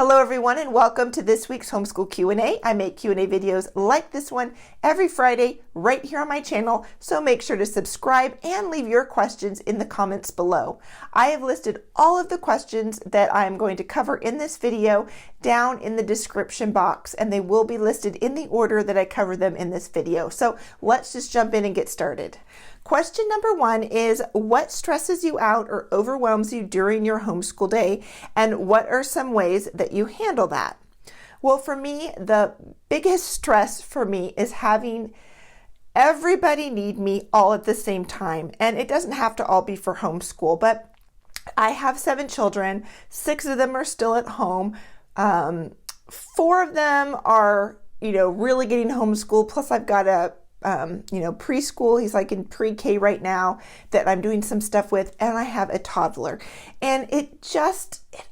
Hello everyone and welcome to this week's Homeschool Q&A. I make Q&A videos like this one every Friday right here on my channel, so make sure to subscribe and leave your questions in the comments below. I have listed all of the questions that I'm going to cover in this video down in the description box, and they will be listed in the order that I cover them in this video. So let's just jump in and get started. Question number one is, what stresses you out or overwhelms you during your homeschool day, and what are some ways that you handle that? Well, for me, the biggest stress for me is having everybody need me all at the same time. And it doesn't have to all be for homeschool, but I have 7 children. 6 of them are still at home. 4 of them are, really getting homeschooled. Plus I've got a preschool. He's like in pre-K right now that I'm doing some stuff with, and I have a toddler. And it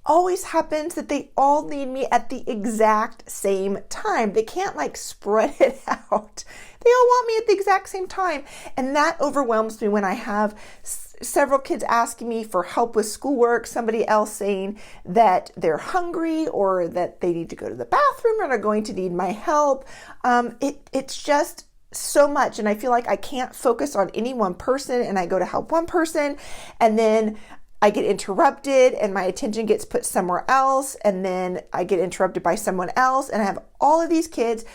always happens that they all need me at the exact same time. They can't like spread it out. They all want me at the exact same time. And that overwhelms me when I have several kids asking me for help with schoolwork, somebody else saying that they're hungry or that they need to go to the bathroom and are going to need my help. It's just so much, and I feel like I can't focus on any one person, and I go to help one person and then I get interrupted and my attention gets put somewhere else, and then I get interrupted by someone else, and I have all of these kids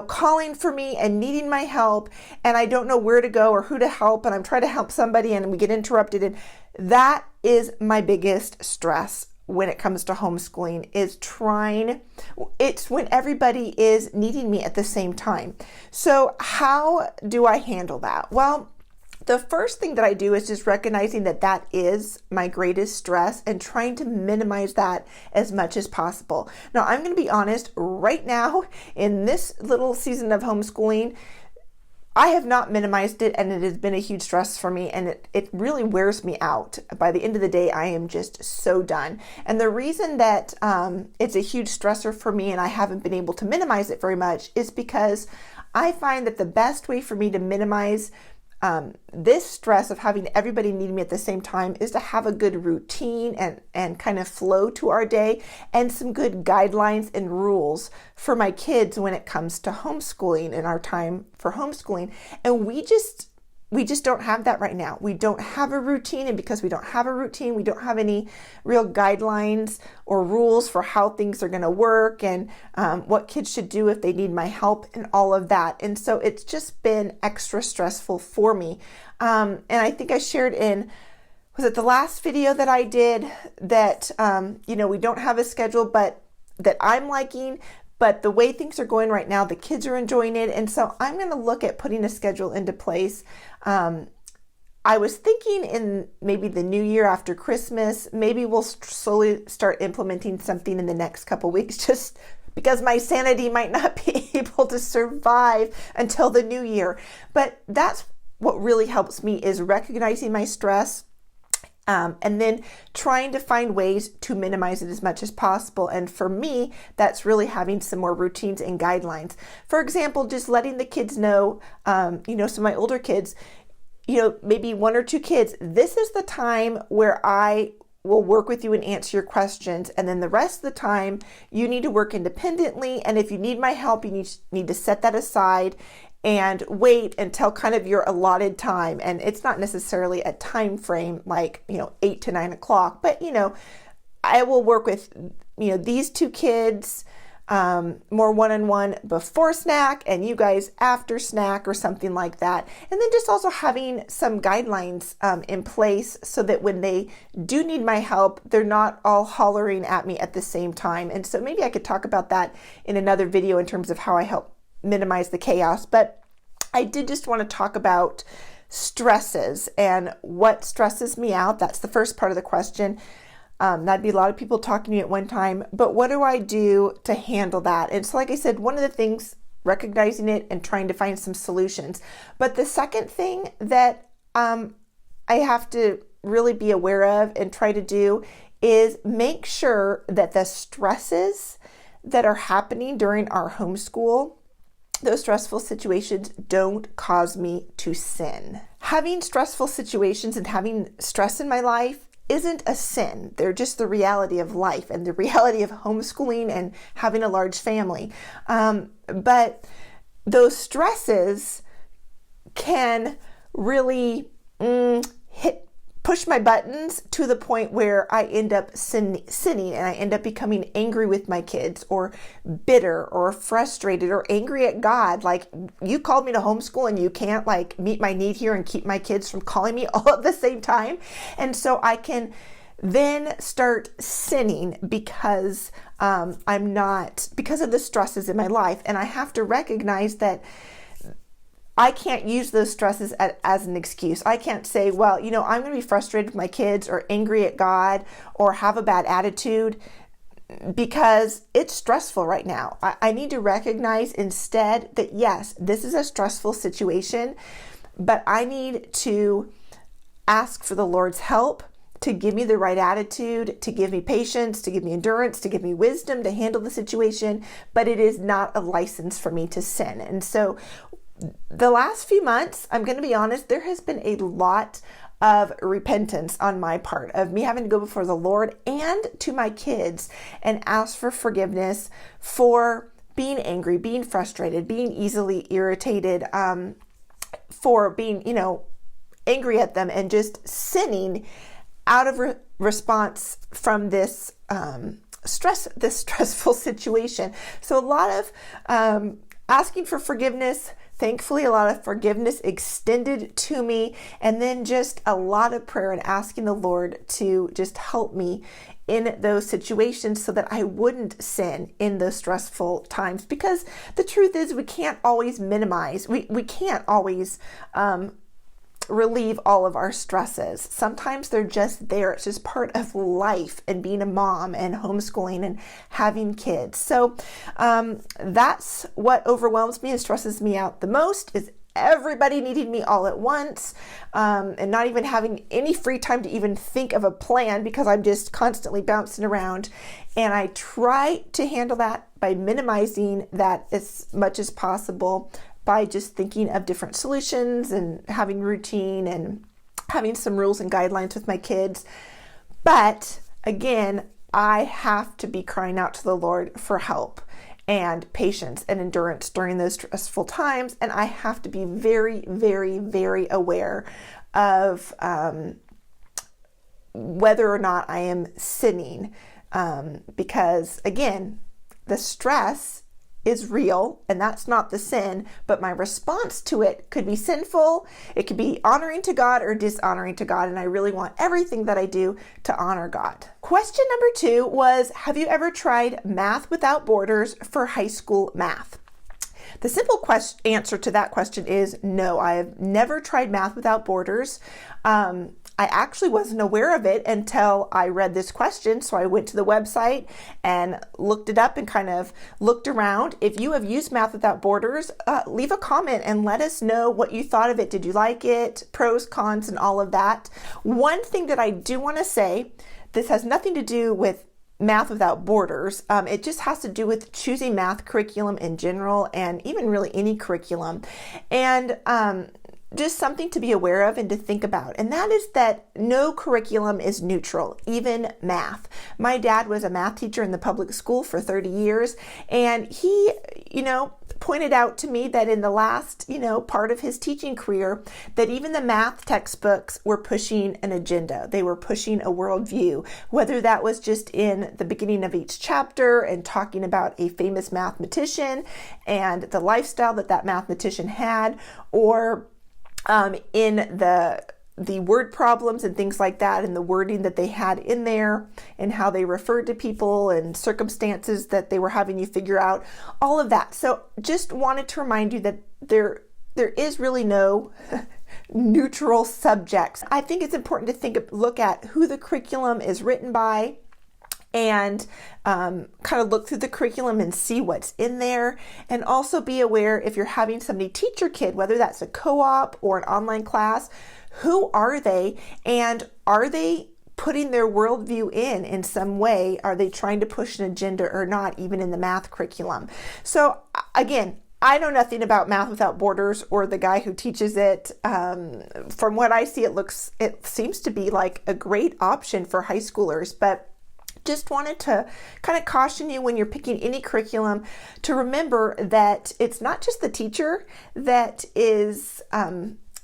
calling for me and needing my help, and I don't know where to go or who to help, and I'm trying to help somebody and we get interrupted. And that is my biggest stress when it comes to homeschooling, it's when everybody is needing me at the same time. So how do I handle that? Well, the first thing that I do is just recognizing that that is my greatest stress and trying to minimize that as much as possible. Now, I'm going to be honest, right now in this little season of homeschooling, I have not minimized it, and it has been a huge stress for me, and it really wears me out. By the end of the day, I am just so done. And the reason that it's a huge stressor for me and I haven't been able to minimize it very much is because I find that the best way for me to minimize this stress of having everybody need me at the same time is to have a good routine and kind of flow to our day, and some good guidelines and rules for my kids when it comes to homeschooling and our time for homeschooling. And we just don't have that right now. We don't have a routine, and because we don't have a routine, we don't have any real guidelines or rules for how things are going to work, and what kids should do if they need my help and all of that. And so it's just been extra stressful for me. And I think I shared was it the last video that I did that, we don't have a schedule, but that I'm liking. But the way things are going right now, the kids are enjoying it. And so I'm going to look at putting a schedule into place. I was thinking in maybe the new year after Christmas, maybe we'll slowly start implementing something in the next couple weeks, just because my sanity might not be able to survive until the new year. But that's what really helps me, is recognizing my stress, and then trying to find ways to minimize it as much as possible. And for me, that's really having some more routines and guidelines. For example, just letting the kids know, some of my older kids, maybe 1 or 2 kids, this is the time where I will work with you and answer your questions. And then the rest of the time, you need to work independently. And if you need my help, you need to set that aside and wait until kind of your allotted time. And it's not necessarily a time frame like, 8 to 9 o'clock, but, I will work with, these 2 kids more one-on-one before snack, and you guys after snack or something like that. And then just also having some guidelines in place so that when they do need my help, they're not all hollering at me at the same time. And so maybe I could talk about that in another video in terms of how I help minimize the chaos. But I did just want to talk about stresses and what stresses me out. That's the first part of the question. That'd be a lot of people talking to me at one time, but what do I do to handle that? And so like I said, one of the things, recognizing it and trying to find some solutions. But the second thing that I have to really be aware of and try to do is make sure that the stresses that are happening during our homeschool, those stressful situations, don't cause me to sin. Having stressful situations and having stress in my life isn't a sin. They're just the reality of life and the reality of homeschooling and having a large family. But those stresses can really push my buttons to the point where I end up sinning and I end up becoming angry with my kids, or bitter or frustrated or angry at God. Like, you called me to homeschool and you can't like meet my need here and keep my kids from calling me all at the same time. And so I can then start sinning because because of the stresses in my life. And I have to recognize that I can't use those stresses as an excuse. I can't say, well, I'm going to be frustrated with my kids or angry at God or have a bad attitude because it's stressful right now. I need to recognize instead that, yes, this is a stressful situation, but I need to ask for the Lord's help to give me the right attitude, to give me patience, to give me endurance, to give me wisdom to handle the situation, but it is not a license for me to sin. And so the last few months, I'm going to be honest, there has been a lot of repentance on my part, of me having to go before the Lord and to my kids and ask for forgiveness for being angry, being frustrated, being easily irritated, for being, angry at them and just sinning out of response from this this stressful situation. So a lot of asking for forgiveness. Thankfully, a lot of forgiveness extended to me, and then just a lot of prayer and asking the Lord to just help me in those situations so that I wouldn't sin in those stressful times. Because the truth is, we can't always minimize, we can't always relieve all of our stresses. Sometimes they're just there. It's just part of life and being a mom and homeschooling and having kids. So that's what overwhelms me and stresses me out the most, is everybody needing me all at once, and not even having any free time to even think of a plan because I'm just constantly bouncing around. And I try to handle that by minimizing that as much as possible, by just thinking of different solutions and having routine and having some rules and guidelines with my kids. But again, I have to be crying out to the Lord for help and patience and endurance during those stressful times. And I have to be very, very, very aware of whether or not I am sinning. Because again, the stress is real, and that's not the sin, but my response to it could be sinful. It could be honoring to God or dishonoring to God, and I really want everything that I do to honor God. Question number 2 was, have you ever tried Math Without Borders for high school math? The simple answer to that question is no. I have never tried Math Without Borders. I actually wasn't aware of it until I read this question. So I went to the website and looked it up and kind of looked around. If you have used Math Without Borders, leave a comment and let us know what you thought of it. Did you like it? Pros, cons, and all of that. One thing that I do want to say, this has nothing to do with Math Without Borders. It just has to do with choosing math curriculum in general, and even really any curriculum. And just something to be aware of and to think about. And that is that no curriculum is neutral, even math. My dad was a math teacher in the public school for 30 years. And he, pointed out to me that in the last, part of his teaching career, that even the math textbooks were pushing an agenda. They were pushing a worldview, whether that was just in the beginning of each chapter and talking about a famous mathematician and the lifestyle that mathematician had, or in the word problems and things like that, and the wording that they had in there, and how they referred to people and circumstances that they were having you figure out, all of that. So just wanted to remind you that there is really no neutral subjects. I think it's important to look at who the curriculum is written by, and kind of look through the curriculum and see what's in there. And also be aware, if you're having somebody teach your kid, whether that's a co-op or an online class, who are they? And are they putting their worldview in some way? Are they trying to push an agenda or not, even in the math curriculum? So again, I know nothing about Math Without Borders or the guy who teaches it. From what I see, it seems to be like a great option for high schoolers, but just wanted to kind of caution you when you're picking any curriculum to remember that it's not just the teacher that is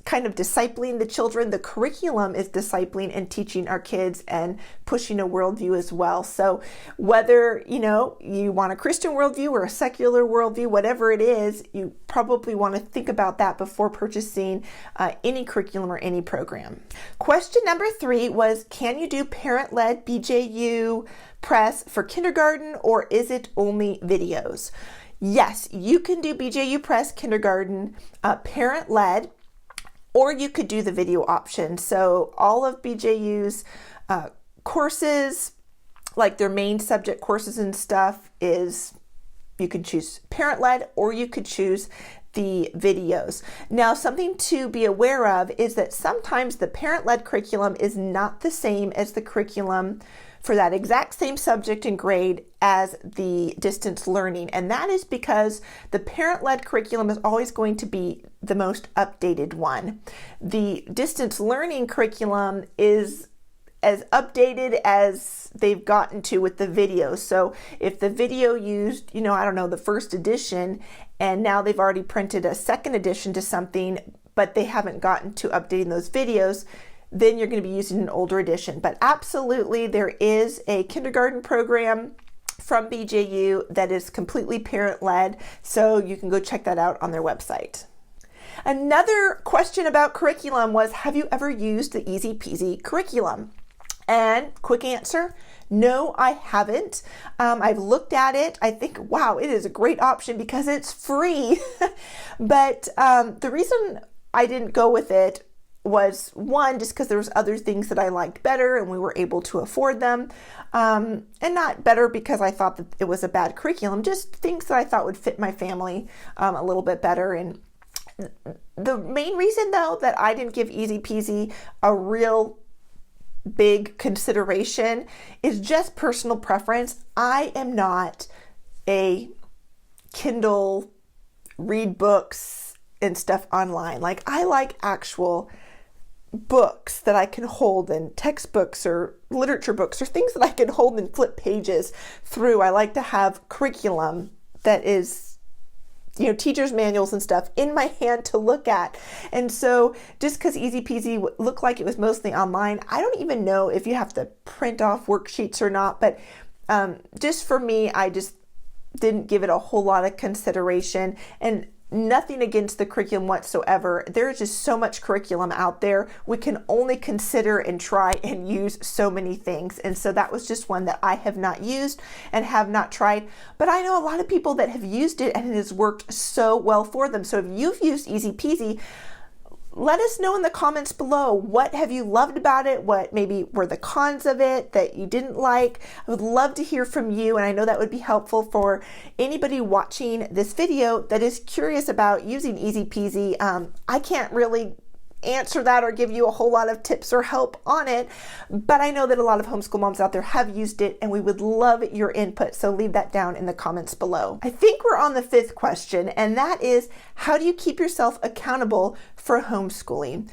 kind of discipling the children. The curriculum is discipling and teaching our kids and pushing a worldview as well. So whether, you want a Christian worldview or a secular worldview, whatever it is, you probably want to think about that before purchasing any curriculum or any program. Question number 3 was, can you do parent-led BJU Press for kindergarten, or is it only videos? Yes, you can do BJU Press kindergarten parent-led, or you could do the video option. So all of BJU's courses, like their main subject courses and stuff, is you can choose parent-led or you could choose the videos. Now, something to be aware of is that sometimes the parent-led curriculum is not the same as the curriculum for that exact same subject and grade as the distance learning. And that is because the parent-led curriculum is always going to be the most updated one. The distance learning curriculum is as updated as they've gotten to with the video. So if the video used, the first edition, and now they've already printed a second edition to something, but they haven't gotten to updating those videos, then you're going to be using an older edition. But absolutely, there is a kindergarten program from BJU that is completely parent-led, so you can go check that out on their website. Another question about curriculum was, have you ever used the Easy Peasy curriculum? And quick answer, no, I haven't. I've looked at it. I think, wow, it is a great option because it's free. But the reason I didn't go with it was, one, just because there was other things that I liked better and we were able to afford them, and not better because I thought that it was a bad curriculum, just things that I thought would fit my family a little bit better. And the main reason, though, that I didn't give Easy Peasy a real big consideration is just personal preference. I am not a Kindle read books and stuff online. Like, I like actual books that I can hold, and textbooks or literature books or things that I can hold and flip pages through. I like to have curriculum that is, teacher's manuals and stuff in my hand to look at. And so just because Easy Peasy looked like it was mostly online, I don't even know if you have to print off worksheets or not, but just for me, I just didn't give it a whole lot of consideration. And nothing against the curriculum whatsoever. There's just so much curriculum out there. We can only consider and try and use so many things. And so that was just one that I have not used and have not tried. But I know a lot of people that have used it and it has worked so well for them. So if you've used Easy Peasy, let us know in the comments below, what have you loved about it? What maybe were the cons of it that you didn't like? I would love to hear from you, and I know that would be helpful for anybody watching this video that is curious about using Easy Peasy. I can't really answer that or give you a whole lot of tips or help on it, but I know that a lot of homeschool moms out there have used it, and we would love your input, so leave that down in the comments below. I think we're on the 5th question, and that is, how do you keep yourself accountable for homeschooling?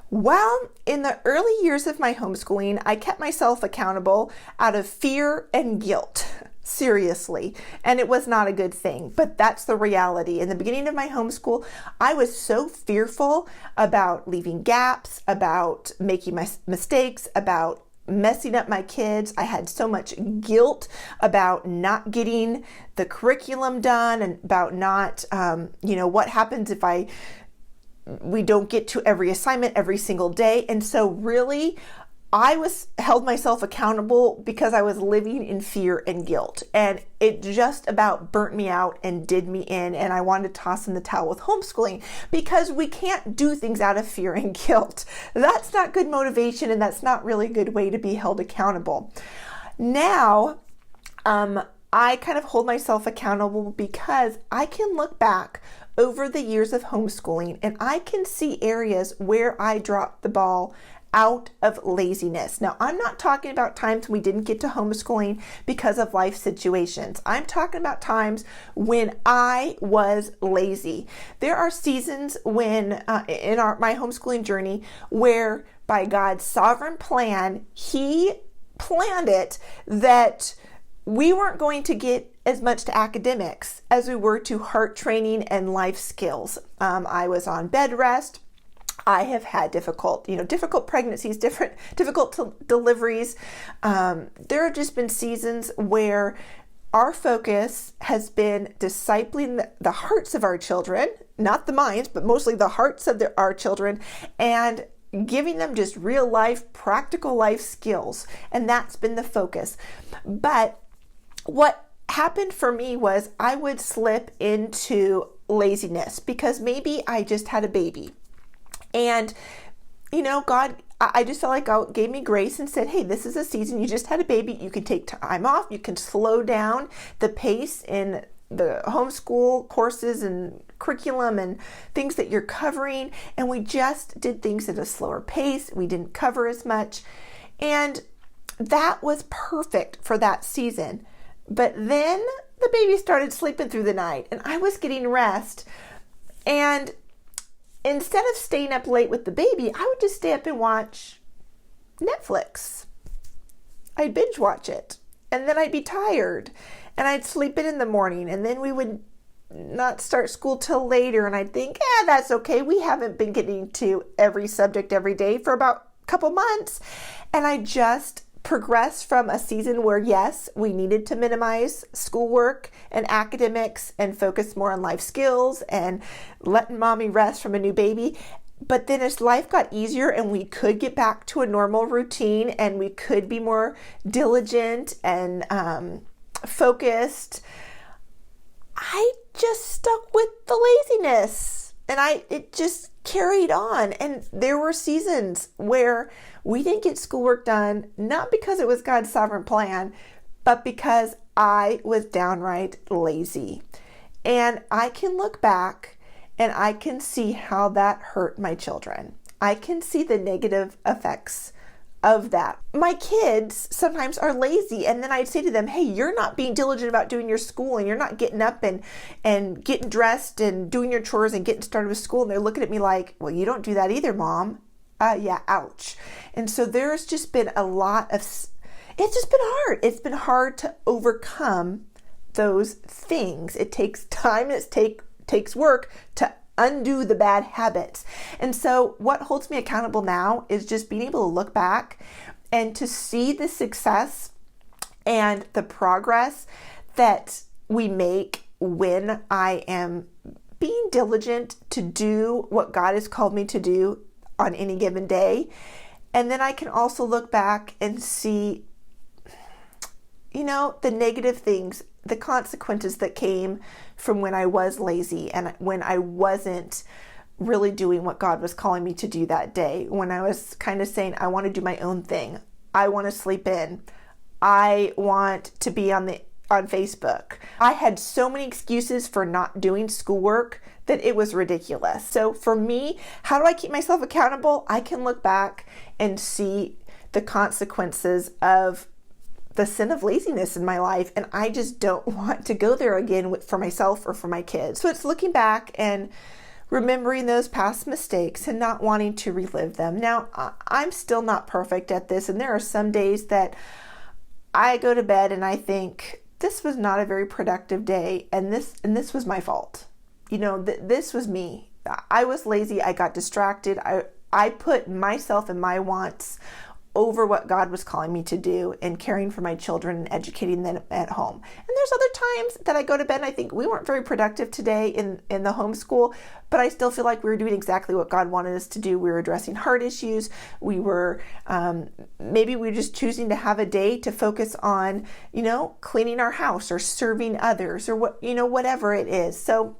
Well, in the early years of my homeschooling, I kept myself accountable out of fear and guilt. Seriously. And it was not a good thing, but that's the reality. In the beginning of my homeschool, I was so fearful about leaving gaps, about making my mistakes, about messing up my kids. I had so much guilt about not getting the curriculum done and about not, what happens if we don't get to every assignment every single day. And so really, I held myself accountable because I was living in fear and guilt, and it just about burnt me out and did me in, and I wanted to toss in the towel with homeschooling because we can't do things out of fear and guilt. That's not good motivation, and that's not really a good way to be held accountable. Now, I kind of hold myself accountable because I can look back over the years of homeschooling and I can see areas where I dropped the ball out of laziness. Now, I'm not talking about times we didn't get to homeschooling because of life situations. I'm talking about times when I was lazy. There are seasons when in my homeschooling journey where by God's sovereign plan, He planned it that we weren't going to get as much to academics as we were to heart training and life skills. I was on bed rest. I have had difficult pregnancies, difficult deliveries. There have just been seasons where our focus has been discipling the hearts of our children, not the minds, but mostly the hearts of our children, and giving them just real life, practical life skills. And that's been the focus. But what happened for me was I would slip into laziness because maybe I just had a baby. And, God, I just felt like God gave me grace and said, hey, this is a season. You just had a baby. You can take time off. You can slow down the pace in the homeschool courses and curriculum and things that you're covering. And we just did things at a slower pace. We didn't cover as much. And that was perfect for that season. But then the baby started sleeping through the night and I was getting rest. And instead of staying up late with the baby, I would just stay up and watch Netflix. I'd binge watch it. And then I'd be tired. And I'd sleep in the morning. And then we would not start school till later. And I'd think, that's okay. We haven't been getting to every subject every day for about a couple months. And I just progressed from a season where, yes, we needed to minimize schoolwork and academics and focus more on life skills and letting mommy rest from a new baby. But then as life got easier and we could get back to a normal routine and we could be more diligent and focused, I just stuck with the laziness and it just carried on. And there were seasons where we didn't get schoolwork done, not because it was God's sovereign plan, but because I was downright lazy. And I can look back and I can see how that hurt my children. I can see the negative effects of that. My kids sometimes are lazy, and then I'd say to them, hey, you're not being diligent about doing your school, and you're not getting up and getting dressed and doing your chores and getting started with school. And they're looking at me like, well, you don't do that either, Mom. Yeah, ouch. And so there's just been a lot of, it's just been hard. It's been hard to overcome those things. It takes time and it takes work to undo the bad habits. And so what holds me accountable now is just being able to look back and to see the success and the progress that we make when I am being diligent to do what God has called me to do on any given day. And then I can also look back and see, the negative things, the consequences that came from when I was lazy and when I wasn't really doing what God was calling me to do that day. When I was kind of saying, I want to do my own thing. I want to sleep in. I want to be on Facebook. I had so many excuses for not doing schoolwork that it was ridiculous. So for me, how do I keep myself accountable? I can look back and see the consequences of the sin of laziness in my life, and I just don't want to go there again for myself or for my kids. So it's looking back and remembering those past mistakes and not wanting to relive them. Now, I'm still not perfect at this, and there are some days that I go to bed and I think, this was not a very productive day, and this was my fault. This was me. I was lazy. I got distracted. I put myself and my wants over what God was calling me to do and caring for my children and educating them at home. And there's other times that I go to bed and I think we weren't very productive today in the homeschool, but I still feel like we were doing exactly what God wanted us to do. We were addressing heart issues. We were, maybe we were just choosing to have a day to focus on, cleaning our house or serving others or whatever it is. So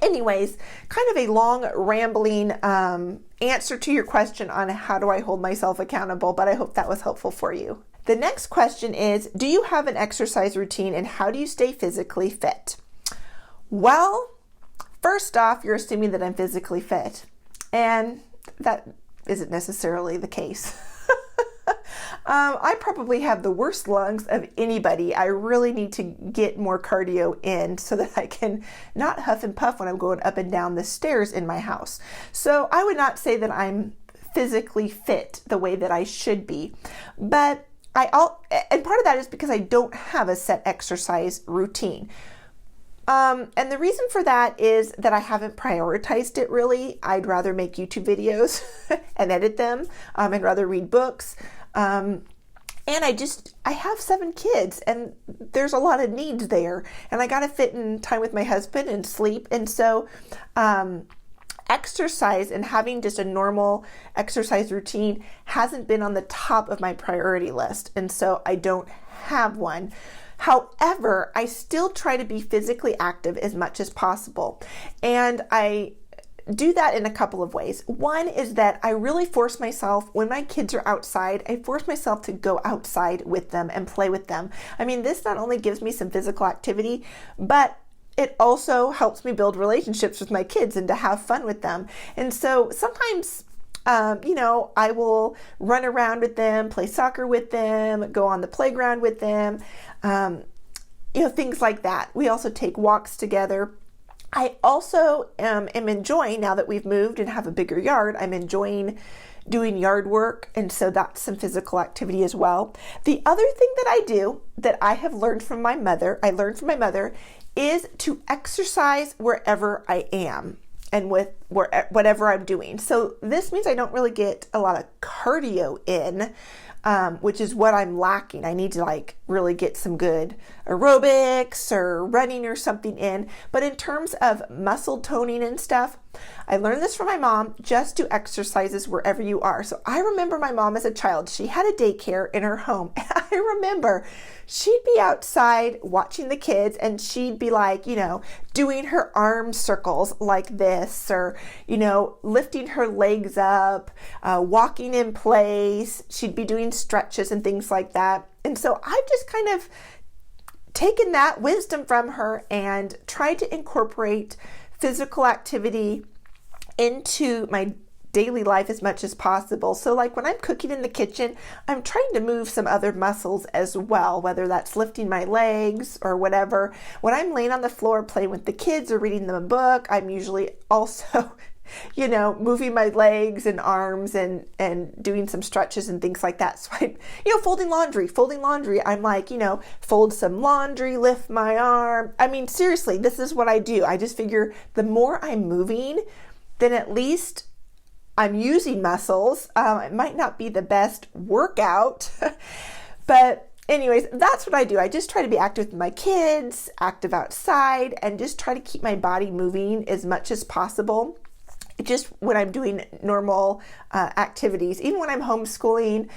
anyways, kind of a long rambling answer to your question on how do I hold myself accountable, but I hope that was helpful for you. The next question is, do you have an exercise routine and how do you stay physically fit? Well, first off, you're assuming that I'm physically fit, and that isn't necessarily the case. I probably have the worst lungs of anybody. I really need to get more cardio in so that I can not huff and puff when I'm going up and down the stairs in my house. So I would not say that I'm physically fit the way that I should be, but and part of that is because I don't have a set exercise routine. And the reason for that is that I haven't prioritized it really. I'd rather make YouTube videos and edit them. I'd rather read books. And I have 7 kids and there's a lot of needs there, and I got to fit in time with my husband and sleep. And so, exercise and having just a normal exercise routine hasn't been on the top of my priority list. And so I don't have one. However, I still try to be physically active as much as possible. And I do that in a couple of ways. One is that I really force myself, when my kids are outside, I force myself to go outside with them and play with them. I mean, this not only gives me some physical activity, but it also helps me build relationships with my kids and to have fun with them. And so sometimes, I will run around with them, play soccer with them, go on the playground with them, things like that. We also take walks together. I also am enjoying, now that we've moved and have a bigger yard, I'm enjoying doing yard work, and so that's some physical activity as well. The other thing that I do that I have learned from my mother, is to exercise wherever I am and with whatever I'm doing. So this means I don't really get a lot of cardio in, which is what I'm lacking. I need to really get some good aerobics or running or something in. But in terms of muscle toning and stuff, I learned this from my mom: just do exercises wherever you are. So I remember my mom as a child, she had a daycare in her home. I remember she'd be outside watching the kids and she'd be doing her arm circles like this, or, lifting her legs up, walking in place. She'd be doing stretches and things like that. And so I've just kind of taken that wisdom from her and tried to incorporate physical activity into my daily life as much as possible. So when I'm cooking in the kitchen, I'm trying to move some other muscles as well, whether that's lifting my legs or whatever. When I'm laying on the floor playing with the kids or reading them a book, I'm usually also moving my legs and arms and doing some stretches and things like that. So I'm, folding laundry, I'm fold some laundry, lift my arm. I mean, seriously, this is what I do. I just figure the more I'm moving, then at least I'm using muscles. It might not be the best workout, but anyways, that's what I do. I just try to be active with my kids, active outside, and just try to keep my body moving as much as possible. Just when I'm doing normal activities, even when I'm homeschooling,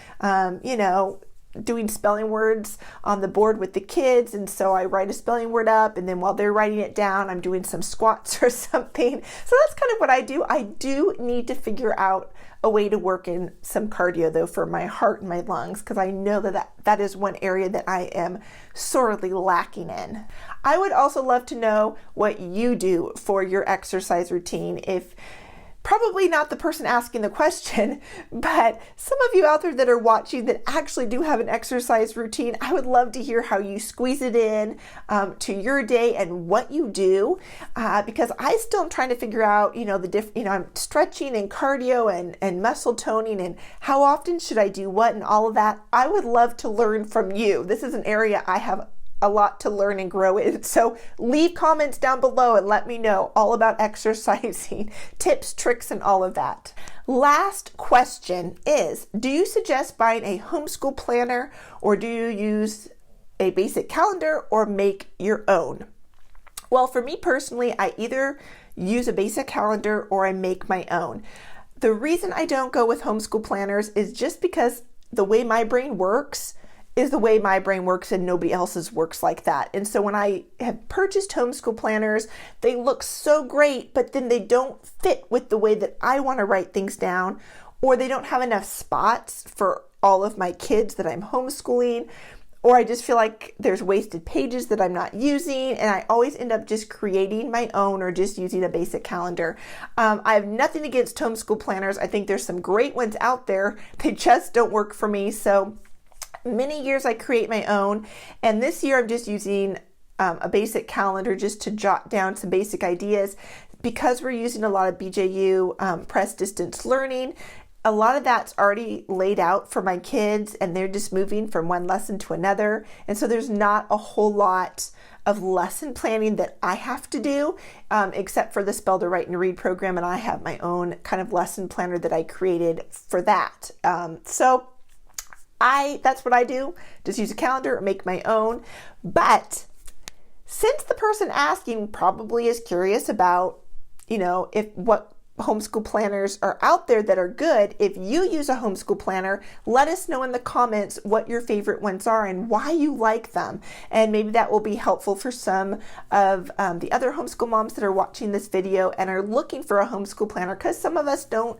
doing spelling words on the board with the kids. And so I write a spelling word up, and then while they're writing it down, I'm doing some squats or something. So that's kind of what I do. I do need to figure out a way to work in some cardio though for my heart and my lungs, because I know that is one area that I am sorely lacking in. I would also love to know what you do for your exercise routine. Probably not the person asking the question, but some of you out there that are watching that actually do have an exercise routine, I would love to hear how you squeeze it in to your day and what you do, because I still am trying to figure out, I'm stretching and cardio and muscle toning, and how often should I do what and all of that. I would love to learn from you. This is an area I have a lot to learn and grow in. So leave comments down below and let me know all about exercising, tips, tricks, and all of that. Last question is, do you suggest buying a homeschool planner, or do you use a basic calendar or make your own? Well, for me personally, I either use a basic calendar or I make my own. The reason I don't go with homeschool planners is just because the way my brain works is the way my brain works, and nobody else's works like that. And so when I have purchased homeschool planners, they look so great, but then they don't fit with the way that I want to write things down, or they don't have enough spots for all of my kids that I'm homeschooling, or I just feel like there's wasted pages that I'm not using, and I always end up just creating my own or just using a basic calendar. I have nothing against homeschool planners. I think there's some great ones out there. They just don't work for me. So many years I create my own, and this year I'm just using a basic calendar just to jot down some basic ideas. Because we're using a lot of BJU Press distance learning, a lot of that's already laid out for my kids, and they're just moving from one lesson to another. And so there's not a whole lot of lesson planning that I have to do, except for the Spell to Write and Read program. And I have my own kind of lesson planner that I created for that. So that's what I do, just use a calendar or make my own. But since the person asking probably is curious about, what homeschool planners are out there that are good, if you use a homeschool planner, let us know in the comments what your favorite ones are and why you like them. And maybe that will be helpful for some of the other homeschool moms that are watching this video and are looking for a homeschool planner, because some of us don't,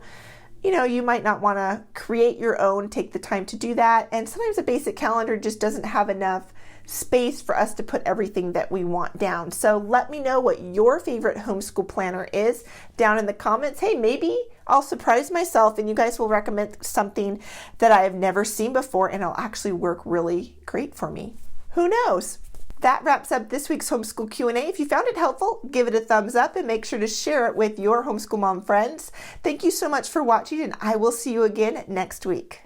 you might not want to create your own, take the time to do that. And sometimes a basic calendar just doesn't have enough space for us to put everything that we want down. So let me know what your favorite homeschool planner is down in the comments. Hey, maybe I'll surprise myself and you guys will recommend something that I have never seen before and it'll actually work really great for me. Who knows? That wraps up this week's Homeschool Q&A. If you found it helpful, give it a thumbs up and make sure to share it with your homeschool mom friends. Thank you so much for watching, and I will see you again next week.